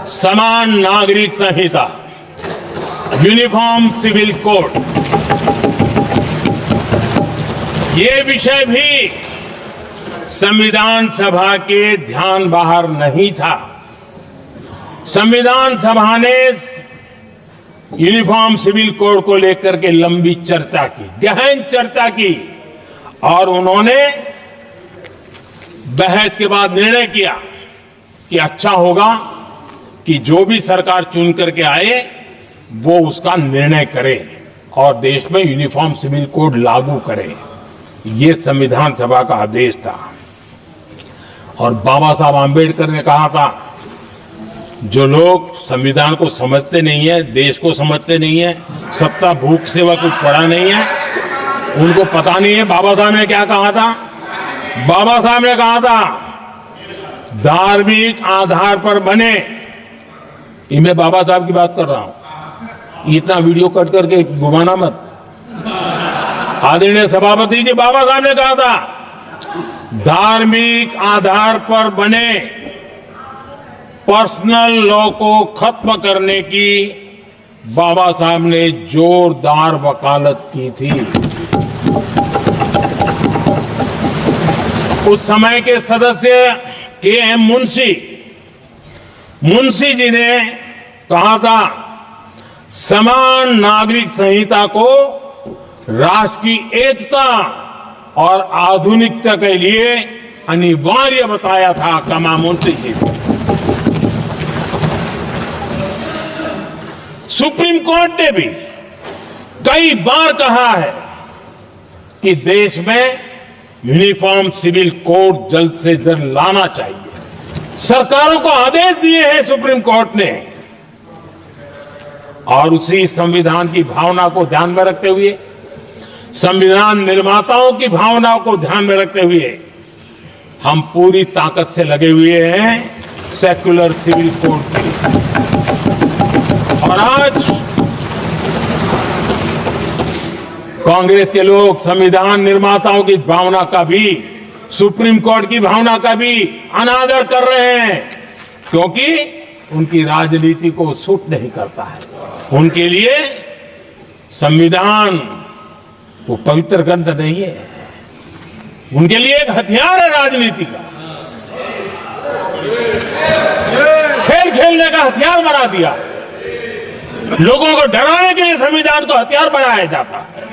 समान नागरिक संहिता, uniform civil code, ये विषय भी संविधान सभा के ध्यान बाहर नहीं था। संविधान सभा ने यूनिफॉर्म सिविल कोड को लेकर के लंबी चर्चा की, गहन चर्चा की, और उन्होंने बहस के बाद निर्णय किया कि अच्छा होगा कि जो भी सरकार चुन करके आए वो उसका निर्णय करे और देश में यूनिफॉर्म सिविल कोड लागू करे। ये संविधान सभा का आदेश था। और बाबा साहब आंबेडकर ने कहा था, जो लोग संविधान को समझते नहीं है, देश को समझते नहीं है, सत्ता भूख सेवा को पढ़ा नहीं है, उनको पता नहीं है बाबा साहब ने क्या कहा था। बाबा साहब ने कहा था, धार्मिक आधार पर बने, ये मैं बाबा साहब की बात कर रहा हूं, इतना वीडियो कट करके घुमाना मत। आदरणीय सभापति जी, बाबा साहब ने कहा था, धार्मिक आधार पर बने पर्सनल लॉ को खत्म करने की बाबा साहब ने जोरदार वकालत की थी। उस समय के सदस्य के.एम. मुंशी जी ने कहा था, समान नागरिक संहिता को राष्ट्र की एकता और आधुनिकता के लिए अनिवार्य बताया था। कमा मुंशी जी ने। सुप्रीम कोर्ट ने भी कई बार कहा है कि देश में यूनिफॉर्म सिविल कोड जल्द से जल्द लाना चाहिए। सरकारों को आदेश दिए हैं सुप्रीम कोर्ट ने, और उसी संविधान की भावना को ध्यान में रखते हुए, संविधान निर्माताओं की भावनाओं को ध्यान में रखते हुए हम पूरी ताकत से लगे हुए हैं सेक्युलर सिविल कोड के लिए। और आज कांग्रेस के लोग संविधान निर्माताओं की भावना का भी, सुप्रीम कोर्ट की भावना का भी अनादर कर रहे हैं, क्योंकि उनकी राजनीति को सूट नहीं करता है। उनके लिए संविधान वो पवित्र ग्रंथ नहीं है, उनके लिए एक हथियार है राजनीति का। खेल खेलने का हथियार बना दिया। लोगों को डराने के लिए संविधान को हथियार बनाया जाता है।